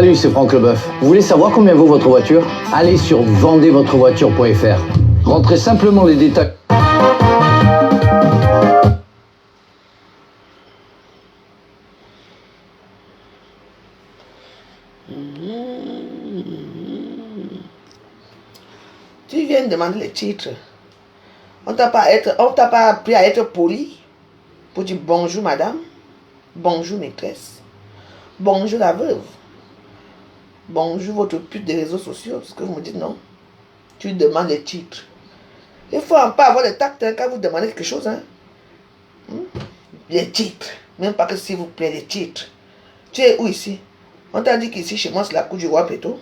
Salut, c'est Franck Leboeuf. Vous voulez savoir combien vaut votre voiture? Allez sur vendezvotrevoiture.fr. Rentrez simplement les détails. Tu viens de demander les titres. On t'a pas appris à être poli pour dire bonjour madame, bonjour maîtresse, bonjour la veuve, bonjour votre pute des réseaux sociaux. Ce que vous me dites non. Tu demandes les titres. Il faut pas avoir de tact hein, quand vous demandez quelque chose. Hein. Les titres. Même pas que s'il vous plaît, les titres. Tu es où ici? On t'a dit qu'ici chez moi c'est la cour du roi plutôt.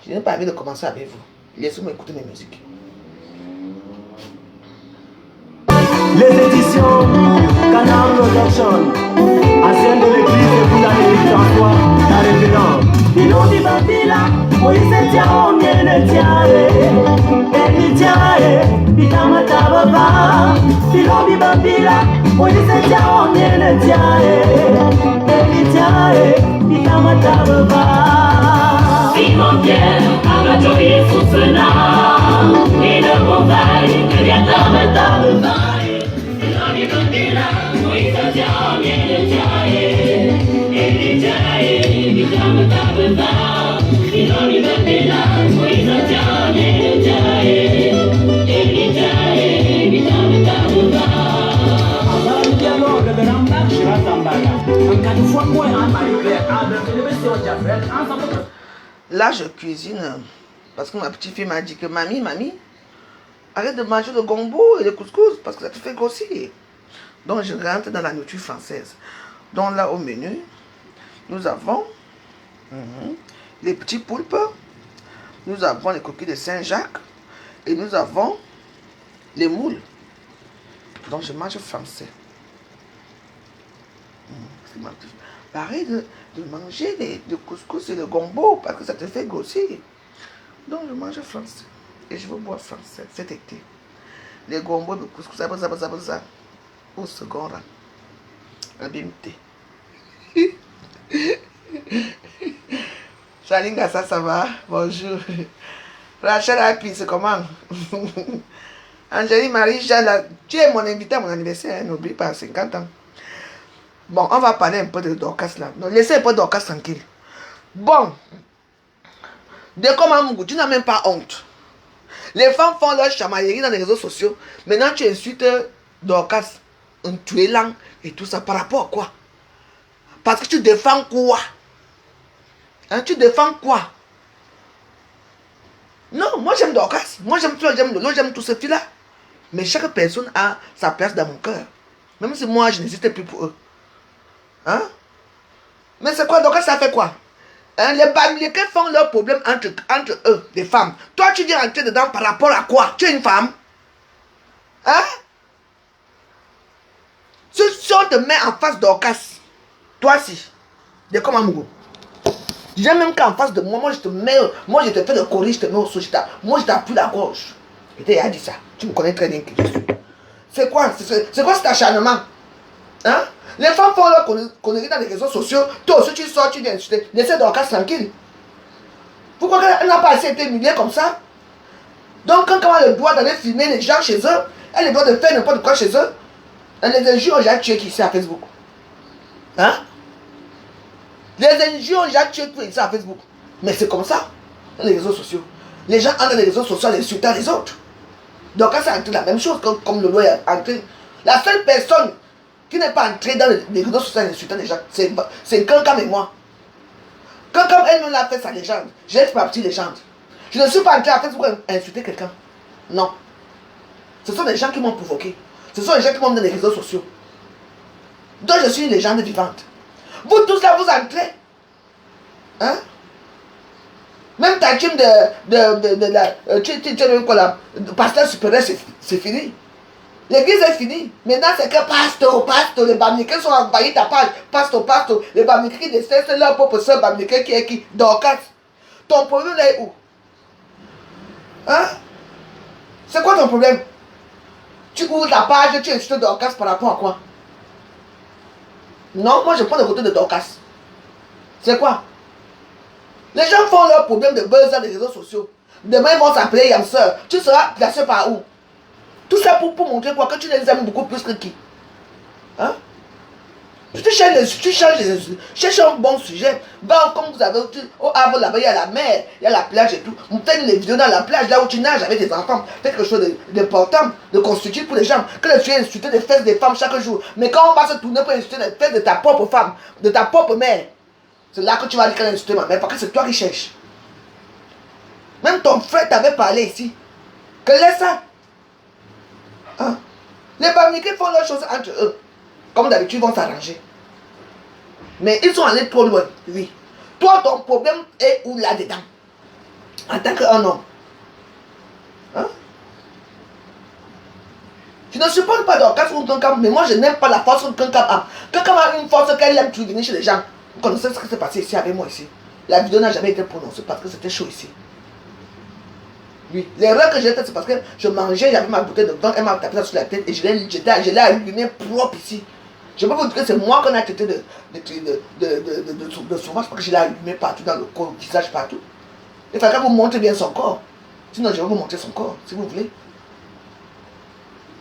Je n'ai pas envie de commencer avec vous. Laissez-moi écouter mes musiques. Les éditions Canal Production, ancienne de l'église de Boulane François, la révérende. Pilon di Babila, Moïse Tiao, Miene Tiae, Emi Tiae, Pitama Tababa. Pilon di Babila, Moïse Tiao, Miene Tiae, Emi Tiae, Pitama Tababa. Simon Pierre, Abatori Foussena, et le Beauvaille, et bien Tababa. Là, je cuisine parce que ma petite fille m'a dit que mamie, arrête de manger le gombo et le couscous parce que ça te fait grossir. Donc, je rentre dans la nourriture française. Donc, là, au menu, nous avons les petits poulpes, nous avons les coquilles de Saint-Jacques et nous avons les moules. Donc, je mange français. Pareil de manger le couscous et le gombo parce que ça te fait grossir. Donc, je mange français et je veux boire français cet été. Les gombo, le couscous, ça. Au second rang. Abimté. Chalinga, ça va? Bonjour. Rachel Happy, c'est comment? Angélie Marie-Jeanne, tu es mon invité à mon anniversaire, hein, n'oublie pas, 50 ans. Bon, on va parler un peu de Dorcas là. Non, laissez un peu Dorcas tranquille. Bon. De comment tu n'as même pas honte. Les femmes font leur chamaillerie dans les réseaux sociaux. Maintenant, tu insultes Dorcas. Tu es lent et tout ça par rapport à quoi? Parce que tu défends quoi? Hein, tu défends quoi? Non, moi j'aime Dorcas. Moi j'aime Lolo, j'aime tous ces filles-là. Mais chaque personne a sa place dans mon cœur. Même si moi je n'existe plus pour eux. Hein? Mais c'est quoi Dorcas, ça fait quoi? Hein, les Bamilekés font leurs problèmes entre eux, les femmes. Toi tu viens rentrer dedans par rapport à quoi? Tu es une femme? Hein? Si on te met en face d'Orcas, toi si, de comme Amougou. J'aime même qu'en face de moi, moi je te fais le courrier, je te mets au sol, moi je t'appuie la gorge. Et tu as dit ça, tu me connais très bien qui je suis. C'est quoi cet acharnement? Hein? Les femmes font leur conneries dans les réseaux sociaux, toi aussi tu sors, tu viens insulter, laissez Dorcas tranquille. Pourquoi elle n'a pas assez été humiliée comme ça? Donc quand elle a le droit d'aller filmer les gens chez eux, elle a le droit de faire n'importe quoi chez eux. Les injures ont déjà tué qui ici à Facebook. Hein? Les injures ont déjà tué tout ici à Facebook. Mais c'est comme ça, les réseaux sociaux. Les gens entrent dans les réseaux sociaux en insultant les autres. Donc, quand c'est entré la même chose, comme le loi est entré. La seule personne qui n'est pas entrée dans les réseaux sociaux en insultant les gens, c'est Kankam et moi. Kankam, elle-même a fait sa légende. J'ai fait ma petite légende. Je ne suis pas entré à Facebook pour insulter quelqu'un. Non. Ce sont des gens qui m'ont provoqué. Ce sont les gens qui m'ont mis dans les réseaux sociaux. Donc je suis une légende vivante. Vous tous là, vous entrez. Hein? Même ta team de pasteur supérieur, c'est fini. L'église est finie. Maintenant, c'est que pasteur, les Bamilekés sont envahis ta page. Pasteur, les Bamilekés qui décèdent, c'est leur propre soeur Bamilekés qui est qui? Dorcas. Ton problème là est où? Hein? C'est quoi ton problème? Tu ouvres ta page, tu insultes Dorcas par rapport à quoi? Non, moi je prends le côté de Dorcas. C'est quoi? font leur problème de buzz dans les réseaux sociaux. Demain, ils vont s'appeler Yamseur. Tu seras placé par où? Tout ça pour montrer quoi? Que tu les aimes beaucoup plus que qui? Hein? Tu cherches un bon sujet. Va comme vous avez au Havre là-bas, il y a la mer, il y a la plage et tout. Vous faites les vidéos dans la plage, là où tu nages avec des enfants. Faites quelque chose d'important, de constructif pour les gens. Que tu aies insulté les fesses des femmes chaque jour. Mais quand on va se tourner pour insulter les fesses de ta propre femme, de ta propre mère, c'est là que tu vas dire qu'elle a insulté ma mère, parce que c'est toi qui cherches. Même ton frère t'avait parlé ici. Que laisse ça. Hein? Les Bamileke font leurs choses entre eux. Comme d'habitude, ils vont s'arranger. Mais ils sont allés trop loin, oui. Toi, ton problème est où là-dedans? En tant qu'un homme. Hein? Je ne supporte pas Dorcas ou Kankam, mais moi je n'aime pas la force que Kankam a. Kankam a une force qu'elle aime toujours venir chez les gens. Vous connaissez ce qui s'est passé ici avec moi ici. La vidéo n'a jamais été prononcée parce que c'était chaud ici. Oui, l'erreur que j'ai faite, c'est parce que je mangeais, j'avais ma bouteille de vin, elle m'a tapé ça sur la tête et je l'ai allumé propre ici. Je peux vous dire que c'est moi qu'on a traité de sauvage parce que je l'ai allumé partout dans le corps, le visage partout. Il fallait que vous montrez bien son corps. Sinon, je vais vous montrer son corps, si vous voulez.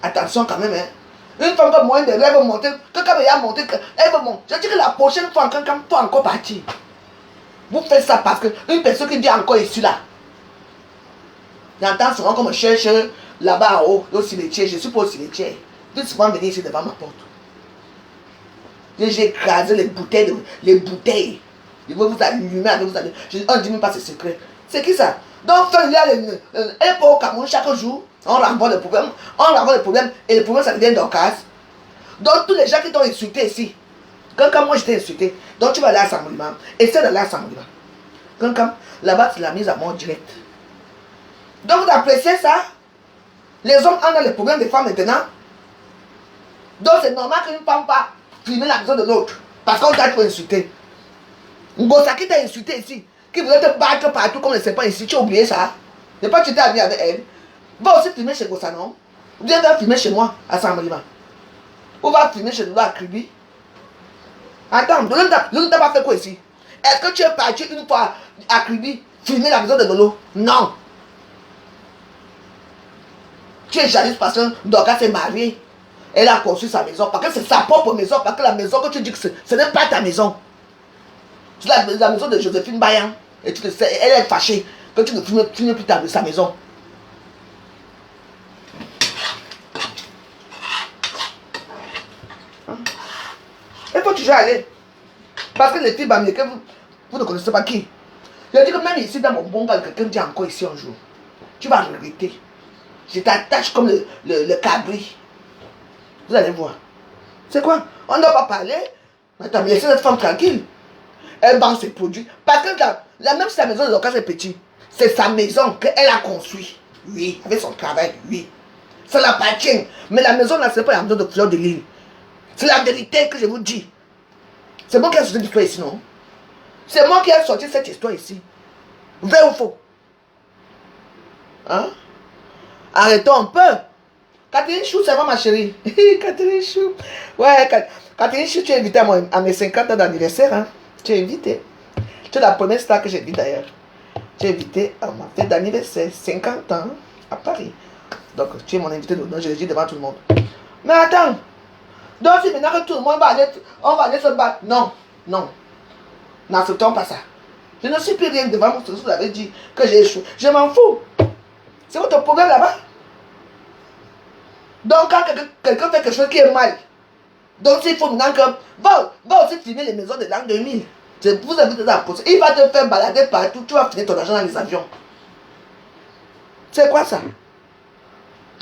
Attention quand même, hein. Une femme comme moi, elle veut monter, quelqu'un a monté, elle veut monter. Je dis que la prochaine fois, quelqu'un peut encore partir. Vous faites ça parce qu'une personne qui vient encore ici là. J'entends souvent qu'on me cherche là-bas en haut, au cimetière. Je suis pas au cimetière. Tout souvent venir ici devant ma porte. J'ai écrasé les bouteilles. Je veux vous allumer avec vous allumer. On ne dit même pas ce secret. C'est qui ça? Donc, il y a elle est au Cameroun chaque jour. On renvoie le problème. Et le problème, ça devient Dorcas. Donc, tous les gens qui t'ont insulté ici. Quand moi j'étais insulté. Donc, tu vas aller à Samolima. Essaie d'aller à Samolima. Quand là-bas, c'est la mise à mort directe. Donc, vous appréciez ça? Les hommes ont les problèmes des femmes maintenant. Donc, c'est normal qu'une femme va filmer la maison de l'autre. Parce qu'on t'a trop insulté. Ngosa qui t'a insulté ici, qui voulait te battre partout comme les serpents ici, tu as oublié ça? Ne pas tu t'es ami avec elle. Va aussi filmer chez Ngosa, non? Viens filmer chez moi à Samolima. Ou va filmer chez nous à Kribi. Attends, ne t'a pas fait quoi ici? Est-ce que tu es parti une fois à Kribi filmer la maison de Lolo? Non. Tu es jalouse parce que Dorcas s'est mariée. Elle a construit sa maison. Parce que c'est sa propre maison. Parce que la maison que tu dis que ce n'est pas ta maison. C'est la maison de Joséphine Bayan. Et tu le sais, elle est fâchée que tu ne filmes plus sa maison. Il faut toujours aller. Parce que les filles Bamileke, vous ne connaissez pas qui. Je dis que même ici dans mon bon gars, quelqu'un dit encore ici un jour. Tu vas regretter. Je t'attache comme le cabri. Vous allez voir. C'est quoi? On ne doit pas parler. Attends, mais laissez cette femme tranquille. Elle vend ses produits. Parce que même si la maison de Dorcas est petite, c'est sa maison qu'elle a construite. Oui, avec son travail, oui. Ça l'appartient. Mais la maison là, c'est pas la maison de Fleur de Lille. C'est la vérité que je vous dis. C'est moi qui ai sorti l'histoire ici, non? C'est moi qui ai sorti cette histoire ici. Vrai ou faux? Hein? Arrêtons un peu. Catherine Chou, ça va ma chérie? Catherine Chou. Ouais, Catherine Chou, tu es invitée à mes 50 ans d'anniversaire. Hein? Tu es invitée. Tu es la première star que j'ai vue d'ailleurs. Tu es invitée à ma fête d'anniversaire. 50 ans à Paris. Donc, tu es mon invité d'honneur, je le dis devant tout le monde. Mais attends. Donc, si maintenant que tout le monde va aller se battre. Non, non. N'acceptons pas ça. Je ne suis plus rien devant vous. Vous avez dit que j'ai échoué. Je m'en fous. C'est votre problème là-bas. Donc, quand quelqu'un fait quelque chose qui est mal, donc s'il faut maintenant que. Va aussi filmer les maisons de l'an 2000. Vous avez des apôtres. Il va te faire balader partout. Tu vas finir ton argent dans les avions. C'est quoi ça?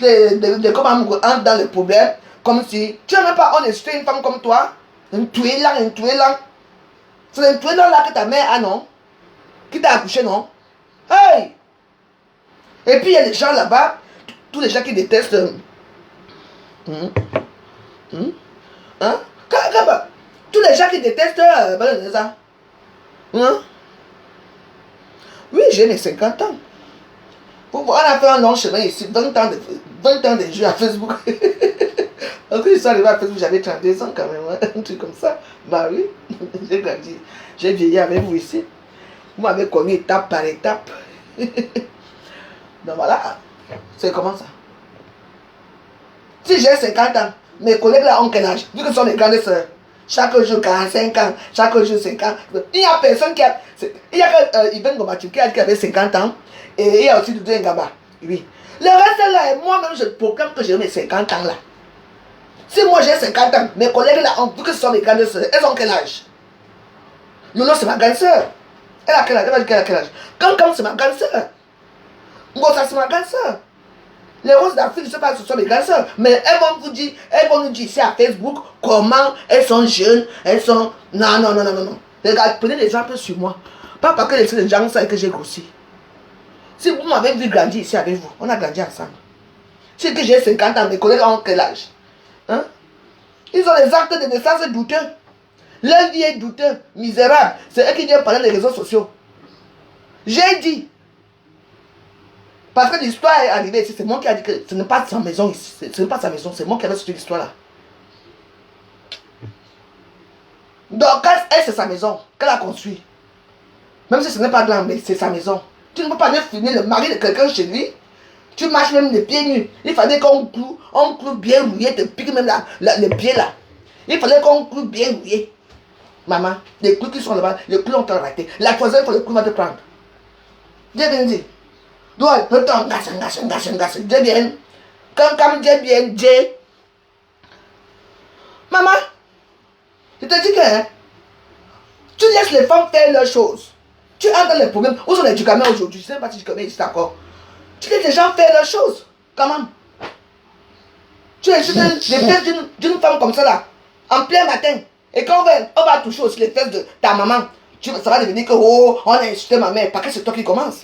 Comment on entre dans les problèmes. Comme si. Tu n'aimes pas honester une femme comme toi. Une tuée là. C'est une tuée là que ta mère a, non? Qui t'a accouché, non? Hey! Et puis il y a des gens là-bas, tous les gens qui détestent. Hein? Tous les gens qui détestent. Hein? Oui, j'ai mes 50 ans. On a fait un long chemin ici, 20 ans de jeux à Facebook. Quand je suis arrivé à Facebook, j'avais 32 ans quand même, hein? Un truc comme ça. Bah oui, j'ai grandi. J'ai vieilli avec vous ici. Vous m'avez connu étape par étape. Donc voilà. C'est comment ça? Si j'ai 50 ans, mes collègues là ont quel âge? Vu que ce sont les grandes sœurs. Chaque jour 45 ans, chaque jour 50. Il n'y a personne qui a... Il y a que Iben Gomachi qui a dit qu'il avait 50 ans. Et il y a aussi Doudou Ngaba. Oui. Le reste là, moi-même je proclame que j'ai mes 50 ans là. Si moi j'ai 50 ans, mes collègues là, vu que ce sont les grandes sœurs, elles ont quel âge? Lolo c'est ma grande sœur. Elle a quel âge? Elle va dire qu'elle a quel âge? Quand c'est ma grande sœur. Ngosa c'est ma grande sœur. Les roses d'Afrique, je ne sais pas si ce sont mes grandes sœurs, mais elles vont nous dire ici à Facebook comment elles sont jeunes, elles sont... Non. Regarde, prenez l'exemple sur moi. Pas parce que les gens savent que j'ai grossi. Si vous m'avez vu grandir ici avec vous, on a grandi ensemble. Si que j'ai 50 ans, mes collègues ont quel âge? Hein? Ils ont des actes de naissance douteux. Leur vie est douteux, misérable. C'est eux qui viennent parler des réseaux sociaux. J'ai dit. Parce que l'histoire est arrivée ici, c'est moi qui ai dit que ce n'est pas sa maison ici. Ce n'est pas sa maison, c'est moi qui avais sorti l'histoire là. Donc, elle, c'est sa maison qu'elle a construit. Même si ce n'est pas grand, mais c'est sa maison. Tu ne peux pas aller filmer le mari de quelqu'un chez lui. Tu marches même les pieds nus. Il fallait qu'on cloue bien rouillé, te pique même les pieds là. Il fallait qu'on cloue bien rouillé. Maman, les clous qui sont là-bas, les clous ont été ratés. La troisième fois, le clou va te prendre. J'ai bien dit. Donc, le temps, gasse. J'ai bien. Comme j'ai bien dit. Maman, je te dis que hein, tu laisses les femmes faire leurs choses. Tu entres dans les problèmes. Où sont les ducamets aujourd'hui? Je ne sais pas si ducamets existe encore. Tu laisses les gens faire leurs choses. Comment? Tu laisses les fesses d'une femme comme ça là, en plein matin. Et quand on va toucher aussi les fesses de ta maman, ça va devenir que oh, on a insulté ma mère. Parce que c'est toi qui commence.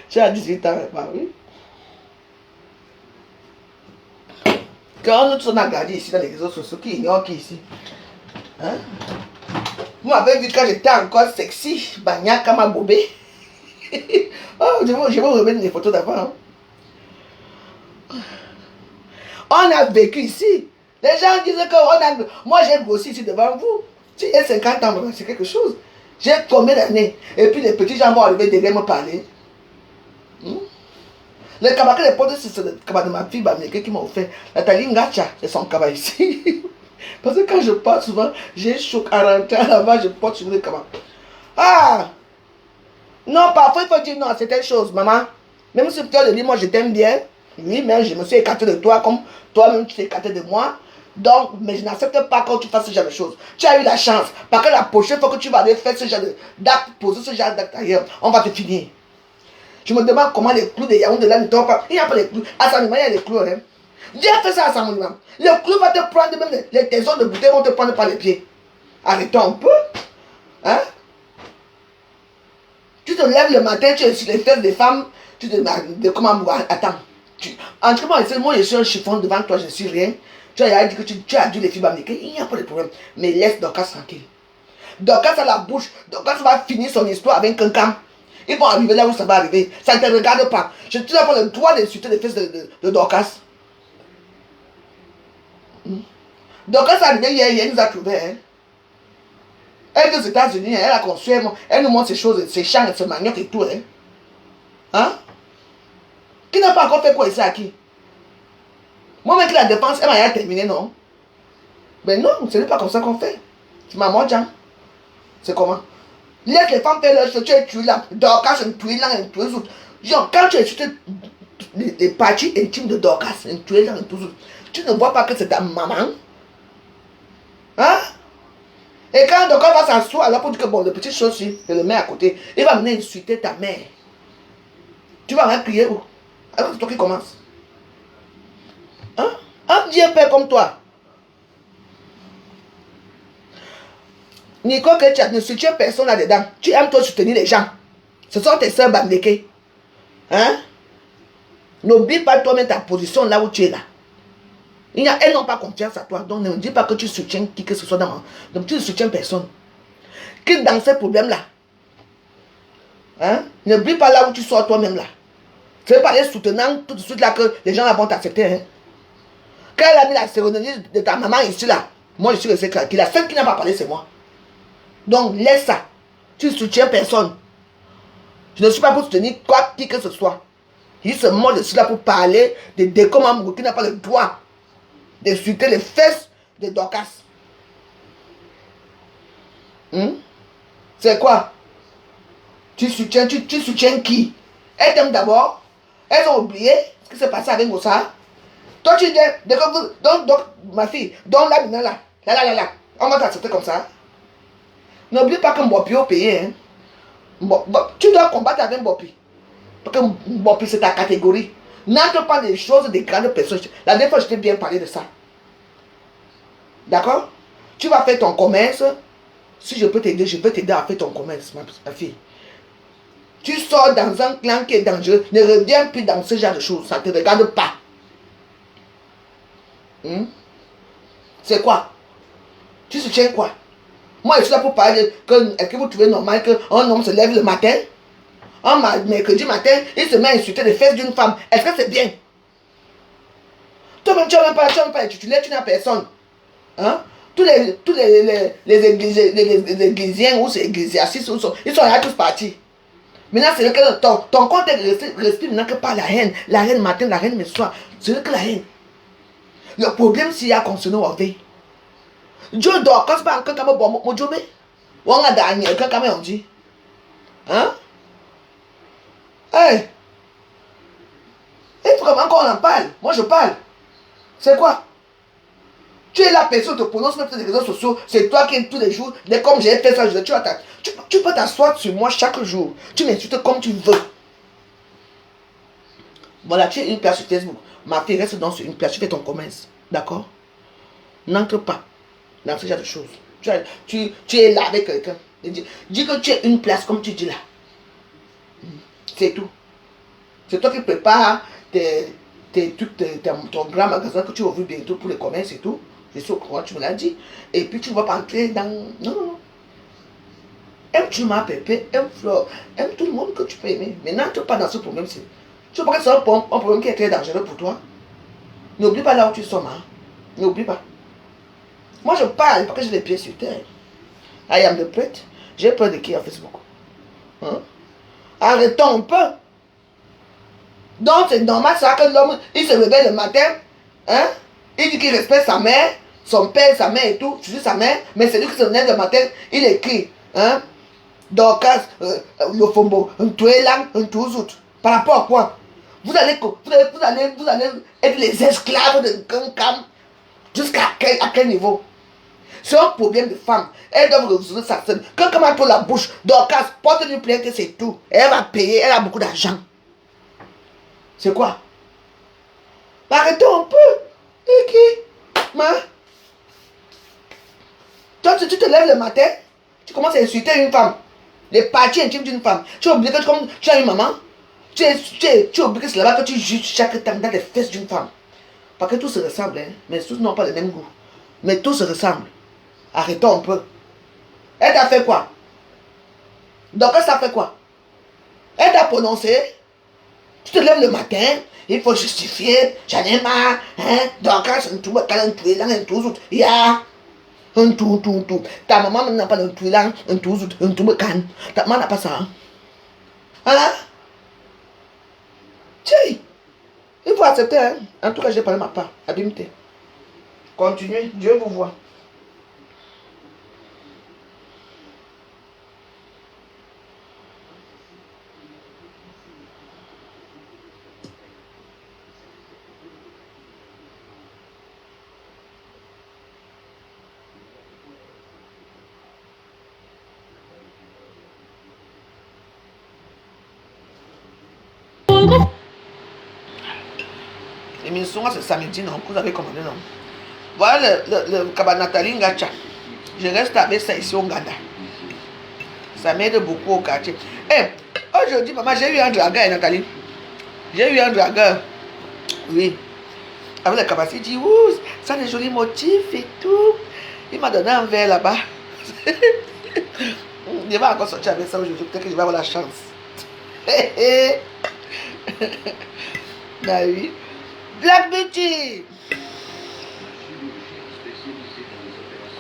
Tu as 18 ans, bah oui. Quand nous sommes regardés ici dans les réseaux sociaux, qui ignore qui ici? Hein? Vous m'avez vu quand j'étais encore sexy, Bagna Kama Bobé. Oh, je vais vous remettre les photos d'avant. Hein? On a vécu ici. Les gens disent que moi j'ai grossi ici devant vous. Si j'ai 50 ans, c'est quelque chose. J'ai combien d'années? Et puis les petits gens vont arriver derrière me parler. Le cabas que les potes, c'est le cabas de ma fille qui m'a offert. Nathalie Ngacha, c'est son cabas ici. Parce que quand je porte souvent, j'ai chaud à rentrer à l'avant, je porte sur le cabas. Ah! Non, parfois il faut dire non à certaines choses, maman. Même si tu as dit, moi je t'aime bien. Oui, mais je me suis écarté de toi comme toi-même tu t'es écarté de moi. Donc, mais je n'accepte pas quand tu fasses ce genre de choses. Tu as eu la chance. Parce que la prochaine fois que tu vas aller faire ce genre d'acte, poser ce genre d'acte ailleurs, on va te finir. Je me demande comment les clous de Yaoundé là ne tombent pas. Il n'y a pas les clous. À Saint-Monument, il y a les clous. Hein. J'ai fait ça à Saint-Monument. Le clou va te prendre, même les taisons de bouteille vont te prendre par les pieds. Arrêtons un peu. Hein? Tu te lèves le matin, tu es sur les fesses des femmes. Tu te dis, comment attends. Entre moi, je suis un chiffon devant toi, je ne suis rien. Tu as dit que tu as dû les filles m'amener. Il n'y a pas de problème. Mais laisse Dorcas tranquille. Dorcas a la bouche. Dorcas va finir son histoire avec un camp. Ils vont arriver là où ça va arriver. Ça ne te regarde pas. Je te dis pas le droit d'insulter les fesses de Dorcas. Dorcas est arrivée hier, elle nous a trouvé. Hein. Elle est aux États-Unis, elle a construit, elle nous montre ses choses, ses champs, ses maniocs et tout. Hein? Hein? Qui n'a pas encore fait quoi ici à qui? Moi-même que la défense, elle m'a terminé, non? Mais non, ce n'est pas comme ça qu'on fait. Tu m'as mangé. C'est comment? Laisse les femmes faire leur chose, tu es tué là. Dorcas, un tué là, un tué autres. Genre, quand tu es sur les parties intimes de Dorcas, un tué là, un tué autres, tu ne vois pas que c'est ta maman? Hein? Et quand Dorcas va s'asseoir là pour dire que bon, les petites choses, je le mets à côté, il va venir insulter ta mère. Tu vas rien crier où? Alors c'est toi qui commence. Hein? Un Dieu père comme toi. Nico, que tu ne soutiens personne là-dedans. Tu aimes toi soutenir les gens. Ce sont tes soeurs Bamleke. Hein? N'oublie pas toi-même ta position là où tu es là. Elles n'ont pas confiance à toi. Donc ne me dis pas que tu soutiens qui que ce soit dans. Donc tu ne soutiens personne. Qui dans ces problèmes-là. Hein? N'oublie pas là où tu sors toi-même là. Ce n'est pas les soutenants tout de suite là que les gens là vont t'accepter. Hein? Quand elle a mis la cérémonie de ta maman ici là, Moi, je suis resté tranquille. La seule qui n'a pas parlé, c'est moi. Donc, laisse ça. Tu ne soutiens personne. Je ne suis pas pour soutenir quoi qui que ce soit. Moi, je suis là pour parler de Deco Mamougou qui n'a pas le droit d'insulter les fesses de Dorcas. C'est quoi? Tu soutiens qui? Elles t'aiment d'abord. Elles ont oublié ce qui s'est passé avec Moussa. Toi, tu dis, donc, ma fille, donc là, maintenant, là, on va t'accepter comme ça. N'oublie pas que Mbopi est payé. Hein. Tu dois combattre avec Mbopi. Parce que Mbopi, c'est ta catégorie. N'entre pas des choses des grandes personnes. La dernière fois, je t'ai bien parlé de ça. D'accord? Tu vas faire ton commerce. Si je peux t'aider, je peux t'aider à faire ton commerce, ma fille. Tu sors dans un clan qui est dangereux. Ne reviens plus dans ce genre de choses. Ça ne te regarde pas. C'est quoi? Tu soutiens quoi? Moi, je suis là pour parler de est-ce que vous trouvez normal qu'un homme se lève le matin? Un mercredi matin, il se met à insulter les fesses d'une femme. Est-ce que c'est bien? Toi-même, tu n'as même pas intitulé, tu n'as personne. Hein? Tous les églisiens ou ces ecclésiastiques, ils sont là tous partis. Maintenant, c'est que ton compte respire maintenant que par la haine. La haine matin, la haine le soir. C'est que la haine. Le problème, s'il y a consommé au veille. Dieu dort quand c'est pas encore comme bon mon jobé. On a Daniel quand on dit. Hein? Hey! Il faut vraiment qu'on en parle. Moi, je parle. C'est quoi? Tu es la personne qui te prononce même sur les réseaux sociaux. C'est toi qui tous les jours, dès comme j'ai fait ça, tu peux t'asseoir sur moi chaque jour. Tu m'insultes comme tu veux. Voilà, tu es une place sur Facebook. Ma fille reste sur une place, tu fais ton commerce. D'accord? N'entre pas dans ce genre de choses. Tu es là avec quelqu'un. Dis que tu es une place comme tu dis là. C'est tout. C'est toi qui prépares ton grand magasin que tu ouvres bientôt pour le commerce et tout. Je sais au courant, tu me l'as dit. Et puis tu ne vas pas entrer dans... Non. Aime tu ma pépé, aime Flore, aime tout le monde que tu peux aimer. Mais n'entre pas dans ce problème-ci. Tu vois que c'est un problème qui est très dangereux pour toi. N'oublie pas là où tu sommes. Hein? N'oublie pas. Moi je parle parce que j'ai les pieds sur terre. I am the prêtre. J'ai peur de qui à Facebook? Hein? Arrêtons un peu. Donc c'est normal ça que l'homme, il se réveille le matin, hein? Il dit qu'il respecte sa mère, son père, sa mère et tout, je dis sa mère, mais c'est lui qui se lève le matin, il écrit, hein? Dorcas, le fombo, un tuélang, un touzout. Par rapport à quoi? Vous allez être les esclaves de Kankam. Jusqu'à quel niveau? C'est un problème de femme. Elle doit résoudre ça seule. Quand elle pour la bouche, Dorcas porte une plainte et c'est tout. Elle va payer, elle a beaucoup d'argent. C'est quoi? Arrêtons un peu. Et qui? Toi, tu te lèves le matin, tu commences à insulter une femme. Les parties intimes d'une femme. Tu es obligé que comme tu as une maman, tu es obligé que c'est là-bas que tu juges chaque temps dans les fesses d'une femme. Parce que tous se ressemblent, hein? Mais tous n'ont pas le même goût. Mais tous se ressemblent. Arrêtons un peu. Elle t'a fait quoi? Donc elle t'a fait quoi? Elle t'a prononcé. Tu te lèves le matin, il faut justifier. J'en ai marre. Hein? Donc quand tu me calmes, tu es là, tout. Ya. Un tout. Ta maman n'a pas un tout là, un tout me calme. Ta maman n'a pas ça. Hein? Tiens. Il faut accepter, hein? En tout cas, j'ai parlé ma part. Abimité. Continuez, Dieu vous voit. L'émission, c'est samedi, non? Vous avez commandé, non? Voilà le Kabanatali Ngacha. Je reste avec ça ici au Ghana. Ça m'aide beaucoup au quartier. Aujourd'hui, maman, j'ai eu un dragueur, Nathalie. J'ai eu un dragueur. Oui. Avec le cabassier, il dit, ouh, ça a des jolis motifs et tout. Il m'a donné un verre là-bas. Je vais encore sortir avec ça aujourd'hui. Peut-être que je vais avoir la chance. Bah oui. Black Beauty.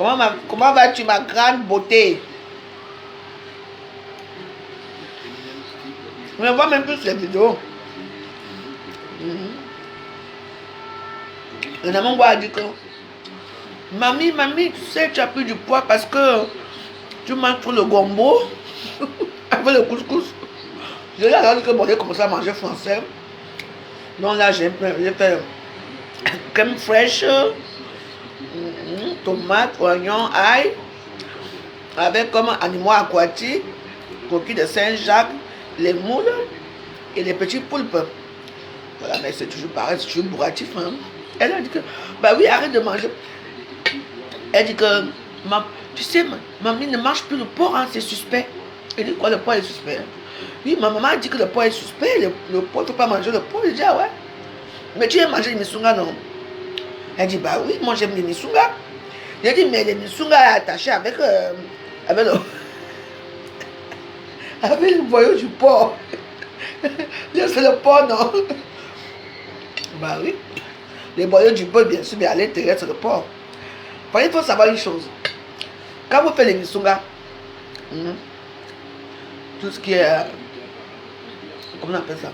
Comment vas-tu, ma grande beauté? On ne voit même plus les vidéos. Le maman a dit que mamie, tu sais, tu as pris du poids parce que tu manges trop le gombo avec le couscous. Je lui ai dit que bon, j'ai commencé à manger français. Donc là, j'ai fait crème fraîche, tomate, oignon, ail, avec comme animaux aquatiques, coquilles de Saint-Jacques, les moules et les petits poulpes. Voilà, mais c'est toujours pareil, c'est toujours bourratif. Hein. Elle a dit que, bah oui, arrête de manger. Elle dit que, tu sais, mamie ne mange plus le porc, hein, c'est suspect. Elle dit quoi, le porc est suspect? Hein? Oui, ma maman a dit que le porc est suspect, le porc, tu ne peux pas manger le porc. Je dis, ah ouais. Mais tu aimes manger les misunga, non? Elle dit, bah oui, moi j'aime les misunga. J'ai dit, mais les misunga attachés avec avec le boyau du porc. C'est le porc, non? Bah oui. Les boyaux du porc, bien sûr, mais à l'intérieur, c'est le porc. Il faut savoir une chose. Quand vous faites les misunga, tout ce qui est... comment on appelle ça?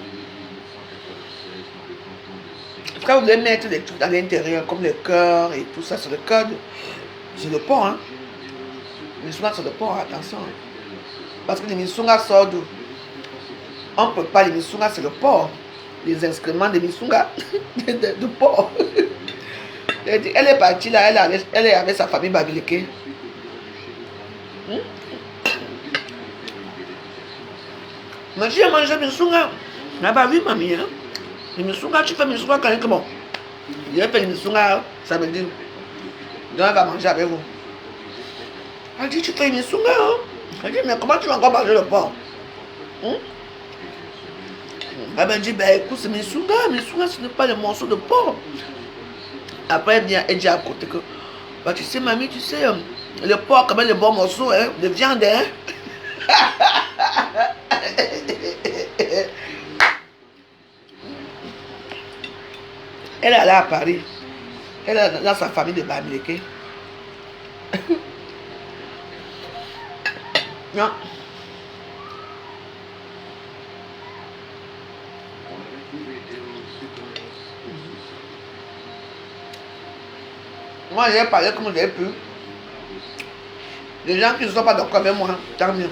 Quand vous voulez mettre des trucs à l'intérieur, comme le cœur et tout ça, c'est le cœur, c'est le porc. Hein? Les misunga, c'est le porc, attention. Parce que les misunga sortent d'où? On ne peut pas, les misunga, c'est le porc. Les excréments des misunga, de porc. Elle est partie là, elle est avec sa famille Babileke. Mais j'ai mangé misunga. Ah bah oui, mamie. Hein? Les misunga, tu fais misunga quand même comment? Je vais faire les misunga samedi. Donc elle va manger avec vous. Elle dit, tu fais les misunga. Hein? Elle dit, mais comment tu vas encore manger le porc? Elle m'a dit, ben écoute, c'est misunga, ce n'est pas les morceaux de porc. Après, elle dit à côté que, bah tu sais, mamie, tu sais, le porc, quand même, les bons morceaux hein, de viande. Hein? Elle est allée à Paris. Elle est dans sa famille de Bamileke. Non. Moi, j'ai parlé comme j'ai pu. Les gens qui ne sont pas d'accord avec moi, tant mieux.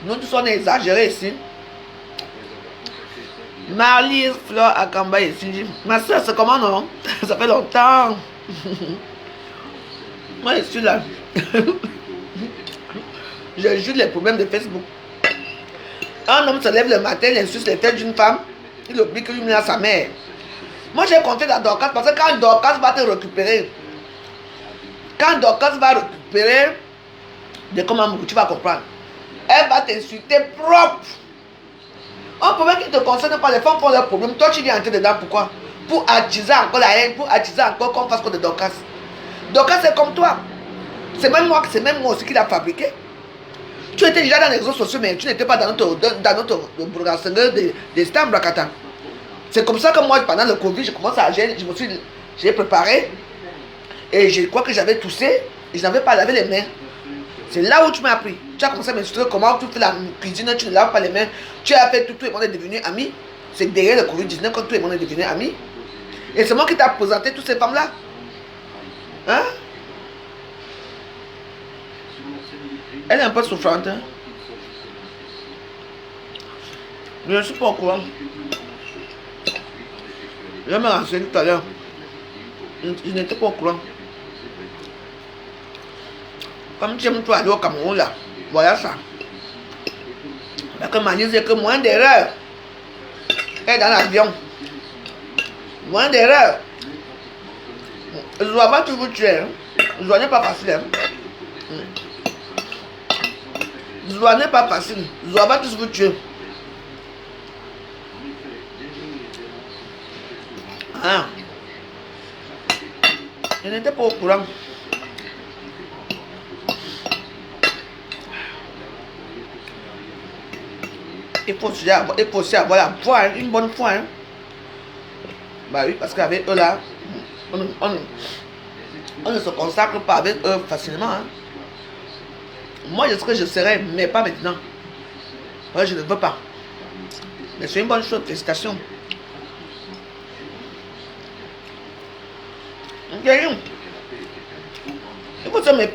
Nous tous on est exagérés ici. Marlise Fleur Akamba ici. Ma soeur, c'est comment non? Ça fait longtemps. Moi, je suis là. Je joue les problèmes de Facebook. Un homme se lève le matin, il insulte les têtes d'une femme. Il oublie que lui a sa mère. Moi, j'ai compté dans Dorcas parce que quand Dorcas va te récupérer, de comment tu vas comprendre. Elle va t'insulter propre. Un problème qui ne te concerne pas, les femmes font leurs problèmes. Toi, tu viens entrer dedans, pourquoi? Pour attiser encore la haine, pour attiser encore qu'on fasse quoi de Dorcas. Dorcas, c'est comme toi. C'est même moi aussi qui l'a fabriqué. Tu étais déjà dans les réseaux sociaux, mais tu n'étais pas dans notre brasserie de Stambrakata. C'est comme ça que moi, pendant le Covid, j'ai préparé. Et je crois que j'avais toussé. Et je n'avais pas lavé les mains. C'est là où tu m'as appris. Tu as commencé à m'instruire comment tu fais la cuisine, tu ne laves pas les mains. Tu as fait tout le monde est devenu ami. C'est derrière le Covid-19 quand tout le monde est devenu ami. Et c'est moi qui t'ai présenté toutes ces femmes-là. Hein? Elle est un peu souffrante. Hein? Je ne suis pas au courant. Je me renseigné tout à l'heure. Je n'étais pas au courant. Comme tu aimes toi aller au Cameroun là, voilà ça. La Camanie c'est que moins d'erreur. Elle est dans l'avion. Moins d'erreur. Zoa va toujours tuer. Hein? Zoa n'est pas facile. Hein? Zoa n'est pas facile. Zoa va toujours tuer. Ah. Je n'étais pas au courant. Il faut aussi avoir la foi, hein, une bonne foi. Hein. Bah oui, parce qu'avec eux là, On ne se consacre pas avec eux facilement. Hein. Moi, je sais que je serai, mais pas maintenant. Moi, je ne veux pas. Mais c'est une bonne chose, félicitations.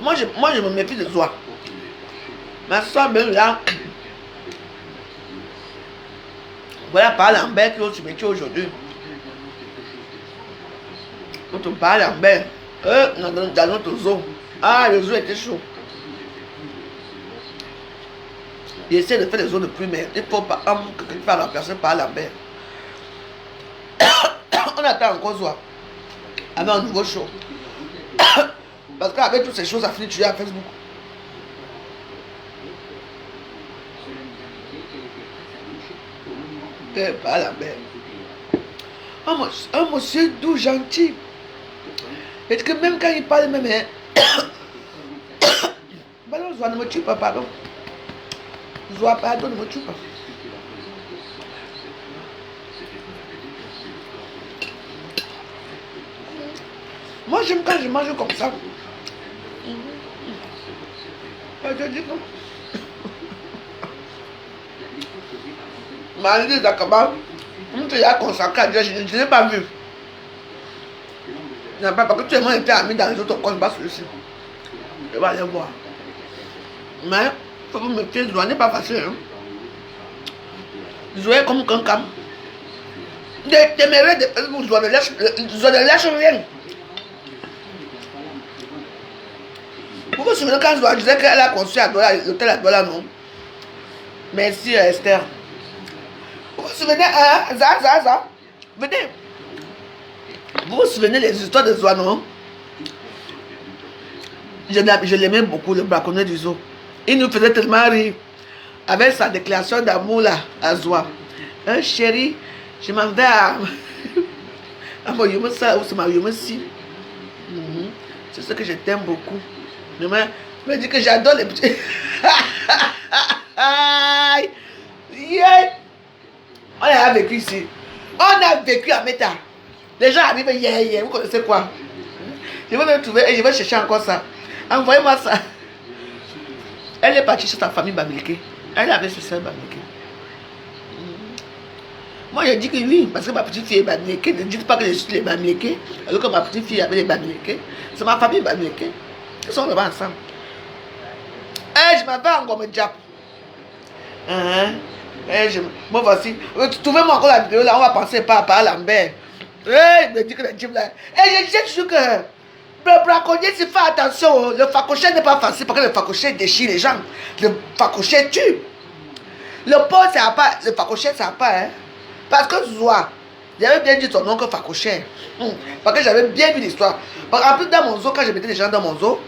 Moi, je me méfie de toi. Ma soeur, même là, voilà par Lambert qui tu métier aujourd'hui. On te parle Lambert. Dans notre zoo. Ah, le zoo était chaud. Il essaie de faire des zones de pluie, mais il faut pas que quelqu'un remplacer par Lambert. On attend encore soit avec un nouveau show. Parce qu'avec toutes ces choses, ça finit tuer à Facebook. Pas Lambert. Un monsieur doux, gentil. Et que même quand il parle, même. Pardon, ne me tue pas, pardon. Pardon, ne me tue pas. Moi, j'aime quand je mange comme ça. Je dis non. Marie Zakaba, on te l'a consacré à Dieu, je ne l'ai pas vu. Non, pas parce que tu es moins été ami dans les autres comptes, pas celui-ci. Je vais aller voir. Mais, il faut vous méfier, Zoé n'est pas facile. Hein. Zoé comme quelqu'un. Des mérites de Facebook, Zoé ne lâche rien. Vous vous souvenez quand Zoé disait qu'elle a construit à Douala, l'hôtel à Douala, non? Merci Esther. Vous vous souvenez, Zaza? Venez. Vous vous souvenez des histoires de Zoé, non? Je l'aimais beaucoup, le braconnier du zoo. Il nous faisait tellement rire. Avec sa déclaration d'amour là, à Zoé. Chérie, je m'en vais à Moyomosa ou c'est ma Yomosi. C'est ce que je t'aime beaucoup. Je me dis que j'adore les petits. Yeah. On a vécu ici. On a vécu à Meta. Les gens arrivent, yeah, vous connaissez quoi? Je vais me trouver et je vais chercher encore ça. Envoyez-moi ça. Elle est partie chez sa famille Bamileke. Elle avait ses soeurs Bamileke. Moi je dis que oui, parce que ma petite fille est Bamileke. Ne dites pas que je suis les Bamileke. Alors que ma petite fille avait les Bamileke. C'est ma famille Bamileke. Ils sont vraiment ensemble. Je m'appelle encore me Diap. Moi voici. Trouvez-moi encore la vidéo là, on va penser pas à Lambert. Il me dit que le Diap là. Je disais toujours que le braconnier, s'il fait attention, le facochet n'est pas facile parce que le facochet déchire les gens. Le facochet tue. Le pot, ça n'a pas. Le facochet, ça n'a pas. Hein. Parce que Zoa, j'avais bien dit ton nom que facochet. Parce que j'avais bien vu l'histoire. En plus, dans mon zoo, quand je mettais les gens dans mon zoo,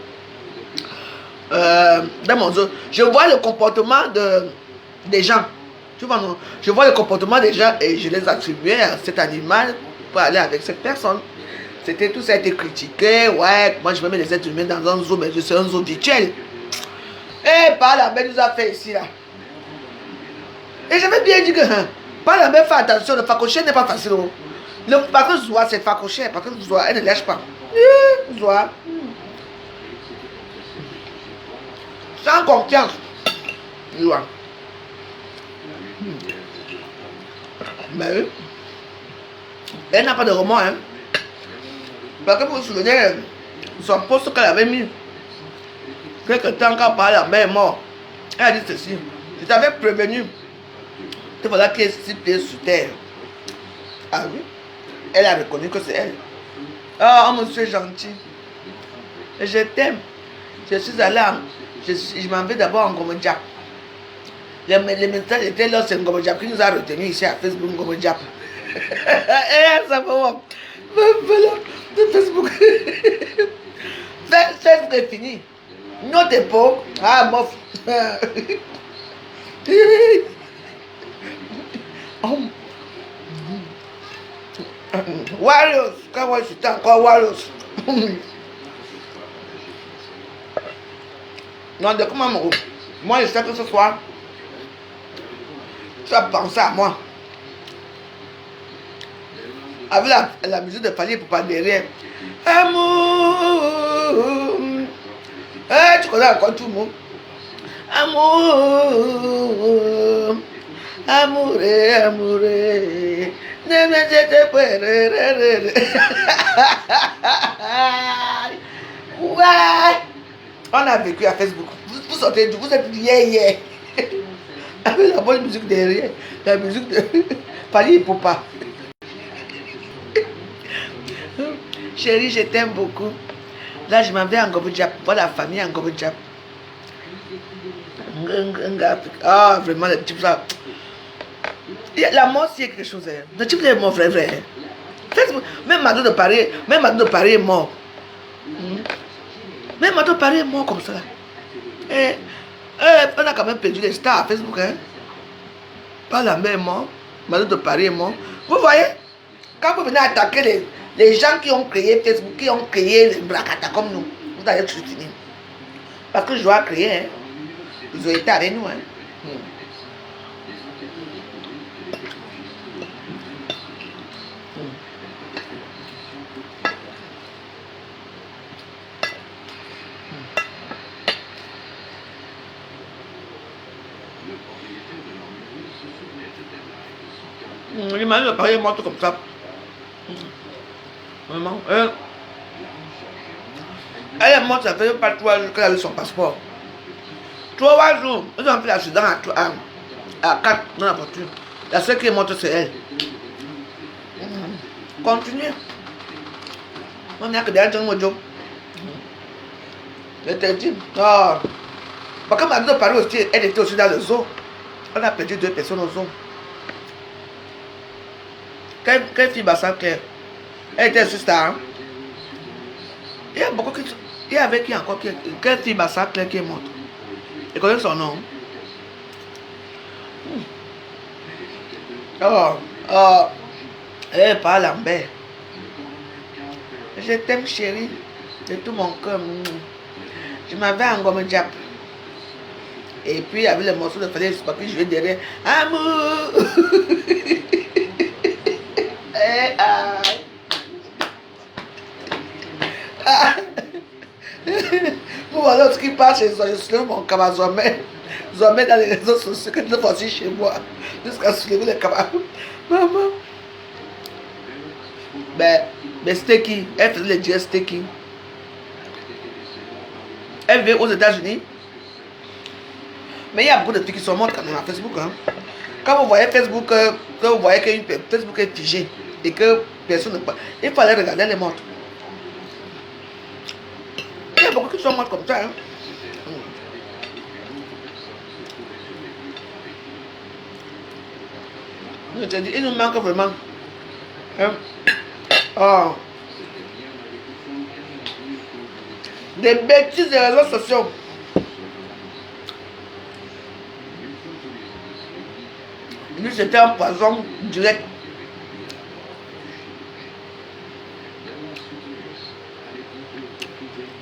je vois le comportement des gens. Tu vois, non? Je vois le comportement des gens et je les attribuais à cet animal pour aller avec cette personne. C'était tout ça a été critiqué. Ouais, moi je me mets les êtres humains dans un zoo, mais je suis un zoo virtuel. Et par la belle nous a fait ici là. Et j'avais bien dit que par la belle, fais attention, le facochet n'est pas facile. Parce que Zoa c'est facochet, parce que Zoa elle ne lâche pas. Zoa. Sans confiance. Zoa. Mais elle n'a pas de remords, hein. Parce que vous vous souvenez, son poste qu'elle avait mis, quelque temps quand la mère est morte, elle a dit ceci. Je t'avais prévenu que voilà qui est 6 pieds sur terre. Ah oui, elle a reconnu que c'est elle. Oh, monsieur gentil, je t'aime. Je suis allée, je m'en vais d'abord en Ngomodjap. Les messages étaient là, c'est Ngomodjap qui nous a retenus ici à Facebook Ngomodjap. Et ça va. Voilà, de Facebook. Facebook est fini. Notre époque. Ah, mof. Warriors. Quand moi j'étais encore Warriors. Non, de comment moi je sais que ce soir, tu vas penser à moi. Avec la musique de Fali pour pas derrière. Amour, Tu connais encore tout le monde. Amour, amouré, amouré. Ouais. On a vécu à Facebook. Vous sortez, vous êtes yeah. Avec la bonne musique derrière. La musique de Pali et Popa. Chérie, je t'aime beaucoup. Là, je m'en vais en Gobojap. Pour la famille en Gobojap. Ah, vraiment, le type ça. La mort, c'est quelque chose. Le type est mort, vrai. Même Mado de Paris est mort. Même Mado de Paris est mort comme ça. On a quand même perdu les stars à Facebook. Pas la même mort. Mado de Paris est mort. Vous voyez, quand vous venez attaquer les gens qui ont créé Facebook, qui ont créé les Bracata comme nous, vous allez être soutenus. Parce que je dois créer. Ils ont été avec nous. L'image de Paris est morte comme ça. Vraiment. Elle est morte, ça fait pas 3 jours qu'elle a eu son passeport. 3 jours. Ils ont fait l'accident à 4 dans la voiture. La seule qui est morte, c'est elle. Continuez. On n'a que derrière mon job. Je te dis. Parce que ma de Paris aussi, elle était aussi dans le zoo. On a perdu 2 personnes au zoo. Quelle fille Bassan Claire? Elle était juste là. Il y a beaucoup qui. Il y avait qui encore? Quelle fille Bassan Claire qui est morte? Tu connais son nom? Elle parle Lambert. Je t'aime chérie. De tout mon cœur. Je m'avais en gomme diap. Et puis avec le morceau de Félix, parce que je vais derrière. Amour! Pour voir l'autre qui passe chez je soulève mon cabas Zomé dans les réseaux sociaux que je le aussi chez moi jusqu'à soulever les cabas. Maman. Mais Steaky, elle faisait les jazz Steaky. Elle vit aux États-Unis. Mais il y a beaucoup de trucs qui sont morts quand même à Facebook. Quand vous voyez Facebook, que vous voyez que Facebook est figé et que personne ne parle, il fallait regarder les morts. Il y a beaucoup qui sont morts comme ça. Je te dis, il nous manque vraiment. Des bêtises des réseaux sociaux. Lui, c'était un poison direct.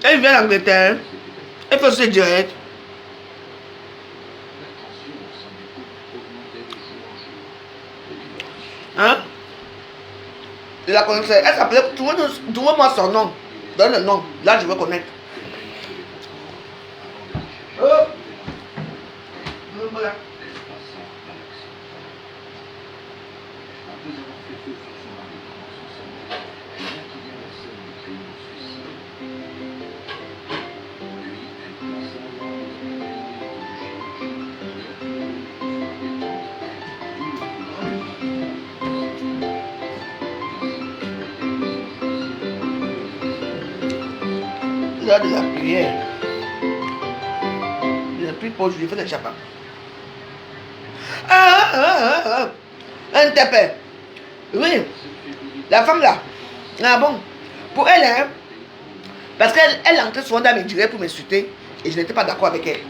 Elle vient d'Angleterre. Elle fait aussi direct. Il la connaissait. Elle s'appelait. Trouvez-moi son nom. Donne le nom. Là, je veux connaître. Voilà. De la prière. Je prie pour je lui fais des chapas. Un tapé. Oui. La femme là. Ah bon. Pour elle, parce qu'elle entrait souvent dans mes directs pour m'insulter. Et je n'étais pas d'accord avec elle.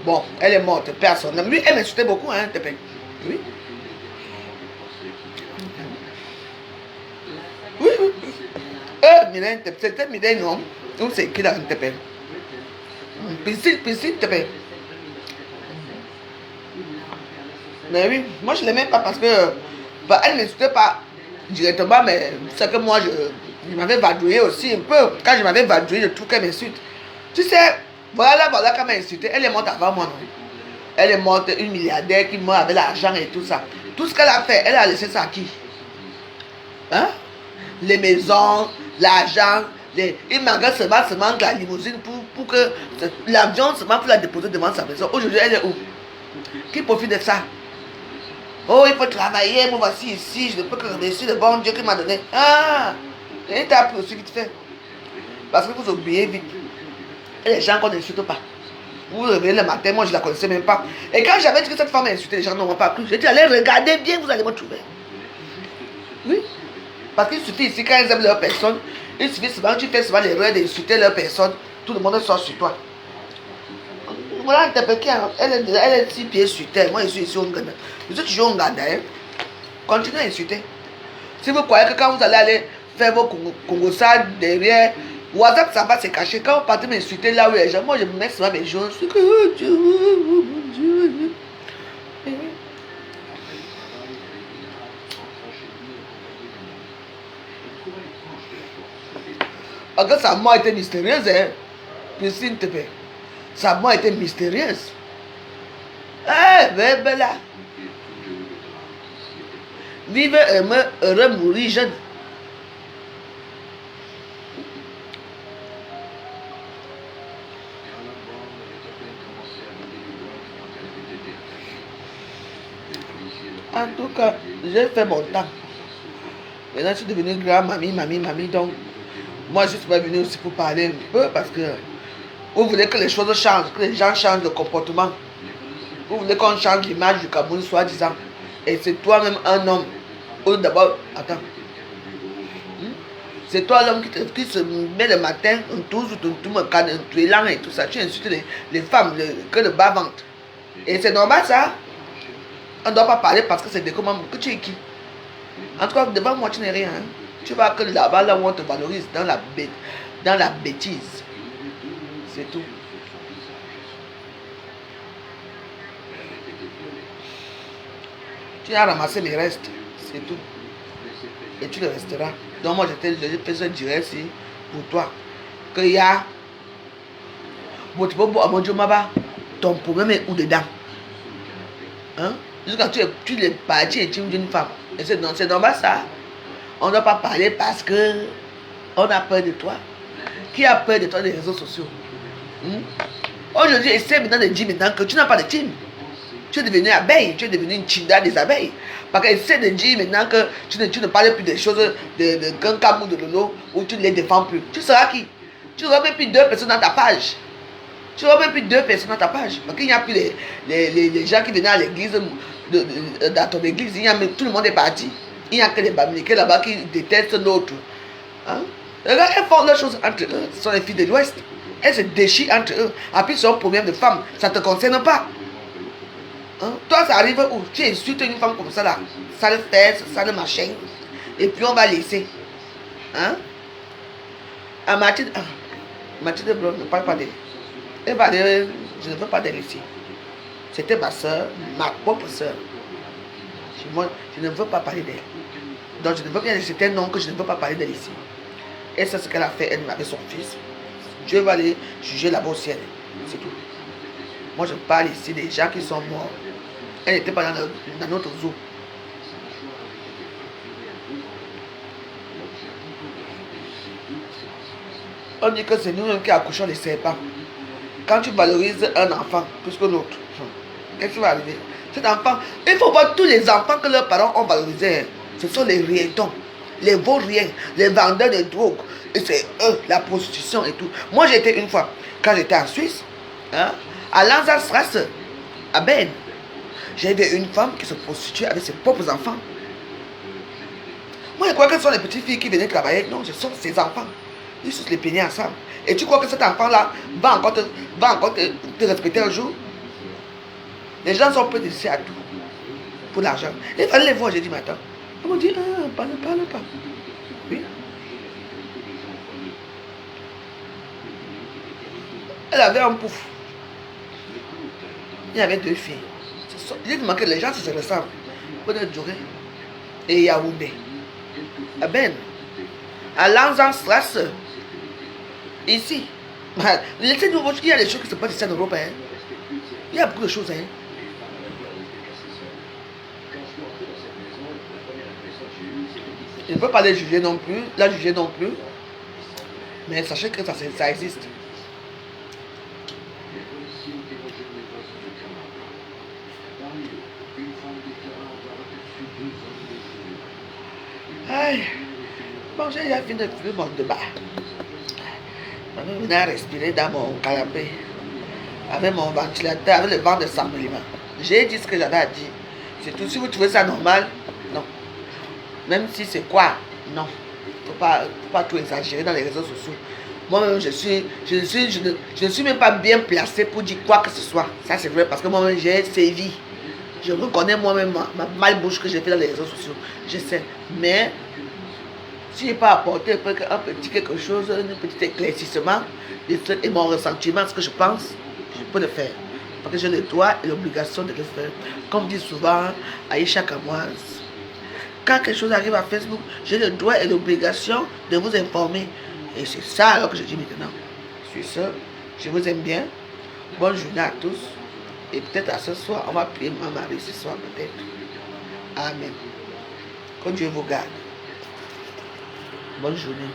Bon, elle est morte, personne. Lui, elle m'insultait beaucoup, tapé. Oui. Oui. Mylène, c'était Mylène, non? Ou c'est qui dans un TP? Piscine, TP. Mais oui, moi je ne l'aimais pas parce que elle ne m'insultait pas directement, mais c'est que moi Je m'avais vadrouillé aussi un peu. Quand je m'avais vadrouillé, je trouve qu'elle m'insulte. Tu sais, voilà qu'elle m'a insulté. Elle est morte avant moi, non? Elle est morte, une milliardaire qui meurt avec l'argent et tout ça. Tout ce qu'elle a fait, elle a laissé ça à qui? Hein? Les maisons, l'argent, il manquait seulement la limousine pour que l'avion seulement pour la déposer devant sa maison. Aujourd'hui, elle est où? Qui profite de ça? Oh, il faut travailler, moi voici ici, je ne peux que remercier le bon Dieu qui m'a donné. Ah! Et t'as appris aussi vite fait. Parce que vous oubliez vite. Et les gens qu'on n'insulte pas. Vous vous réveillez le matin, moi je ne la connaissais même pas. Et quand j'avais dit que cette femme a insulté, les gens n'ont pas cru. J'ai dit, allez regarder bien, vous allez me trouver. Oui. Parce qu'il suffit ici, quand ils aiment leur personne, il suffit souvent, tu fais souvent l'erreur d'insulter leur personne, tout le monde sort sur toi. Voilà, elle est 6 pieds sur terre. Moi je suis ici au Ghana. Je suis toujours au Ghana. Hein. Continuez à insulter. Si vous croyez que quand vous allez faire vos congosas derrière, WhatsApp ça va se cacher. Quand vous partez m'insulter là où les gens, moi je me mets sur mes jours. Je suis que oh Dieu, oh mon Dieu. Encore sa mort était mystérieuse, hein. Christine te paie. Sa mort était mystérieuse. Eh, bébé là. Vive heureux, mourir jeune. En tout cas, j'ai fait mon temps. Maintenant, je suis devenue grand-mamie, donc moi, je suis pas venue aussi pour parler un peu parce que vous voulez que les choses changent, que les gens changent de comportement. Vous voulez qu'on change l'image du Cameroun, soi-disant. Et c'est toi-même un homme. Ou d'abord, attends. C'est toi l'homme qui se met le matin, un tout me canne, un tuélan et tout ça. Tu insultes les femmes, que le bas-ventre. Et c'est normal ça. On ne doit pas parler parce que c'est des commandes. Que tu es qui? En tout cas, devant moi, tu n'es rien. Hein. Tu vois que là-bas, là où on te valorise, dans la bêtise. C'est tout. Tu as ramassé les restes. C'est tout. Et tu le resteras. Donc moi, je te dirais si pour toi qu'il y a ton problème est où dedans? Hein? Jusqu'à tu es parti intime d'une femme. Et c'est normal ça. On ne doit pas parler parce que on a peur de toi. Qui a peur de toi des réseaux sociaux? Aujourd'hui, essaie maintenant de dire maintenant que tu n'as pas de team. Tu es devenu abeille, tu es devenu une chinda des abeilles. Parce qu'elle essaie de dire maintenant que tu ne parles plus des choses qu'un camou de Lolo où tu ne les défends plus. Tu seras qui? Tu n'auras même plus 2 personnes dans ta page. Tu n'auras même plus 2 personnes dans ta page. Parce qu'il n'y a plus les gens qui venaient à l'église, dans ton église, tout le monde est parti. Il n'y a que les Bamilekés là-bas qui détestent l'autre. Hein? Regarde, elles font leurs choses entre eux. Ce sont les filles de l'Ouest. Elles se déchirent entre eux. Après, c'est un problème de femme. Ça ne te concerne pas. Hein? Toi, ça arrive où tu insultes une femme comme ça là. Sale fesse, sale machin. Et puis on va laisser. Hein? À Mathilde Blanc ne parle pas d'elle. Elle va dire, je ne veux pas d'elle ici. C'était ma soeur, ma propre soeur. Moi, je ne veux pas parler d'elle. Donc je ne veux pas, c'est un nom que je ne veux pas parler d'elle ici. Et c'est ce qu'elle a fait, elle avec son fils. Dieu va aller juger là-bas au ciel. C'est tout. Moi je parle ici des gens qui sont morts. Elle n'était pas dans notre zoo. On dit que c'est nous-mêmes qui accouchons les serpents. Quand tu valorises un enfant plus que l'autre, qu'est-ce qui va arriver? Cet enfant, il faut voir tous les enfants que leurs parents ont valorisés. Ce sont les rietons, les vauriens, les vendeurs de drogue. Et c'est eux, la prostitution et tout. Moi j'étais une fois, quand j'étais en Suisse, hein, à Lanzerstrasse, à Berne, j'ai vu une femme qui se prostituait avec ses propres enfants. Moi je crois que ce sont les petites filles qui venaient travailler. Non, ce sont ses enfants. Ils se les peignaient ensemble. Et tu crois que cet enfant-là va encore te respecter un jour? Les gens sont prêts de laisser à tout pour l'argent. Il fallait les voir, j'ai dit, mais attends. Ils m'ont dit, parle pas. Oui. Elle avait un pouf. Il y avait 2 filles. J'ai dit que les gens se ressemblent. Peut-être Djoré et Yaoundé. À Ben. à Lanzan-Strasse, ici. Laissez-nous, il y a des choses qui se passent ici en Europe. Hein. Il y a beaucoup de choses. Hein. Je ne peux pas les juger non plus, la juger non plus. Mais sachez que ça existe. Aïe. Bon, j'ai déjà fini de faire mon débat. Je vais venir respirer dans mon canapé. Avec mon ventilateur, avec le vent de Saint-Méliman. J'ai dit ce que j'avais à dire. C'est tout. Si vous trouvez ça normal, non. Même si c'est quoi, non. Faut pas tout exagérer dans les réseaux sociaux. Moi-même, je ne suis même pas bien placé pour dire quoi que ce soit. Ça, c'est vrai parce que moi-même, j'ai sévi. Je reconnais moi-même ma malbouche que j'ai fait dans les réseaux sociaux. Je sais. Mais, si je n'ai pas apporté un petit quelque chose, un petit éclaircissement et mon ressentiment, ce que je pense, je peux le faire. Parce que j'ai le droit et l'obligation de le faire. Comme dit souvent Aïcha Kamoise. Quand quelque chose arrive à Facebook, j'ai le droit et l'obligation de vous informer. Et c'est ça alors que je dis maintenant. Sur ce, je vous aime bien. Bonne journée à tous. Et peut-être à ce soir, on va prier ma Marie ce soir peut-être. Amen. Que Dieu vous garde. Bonne journée.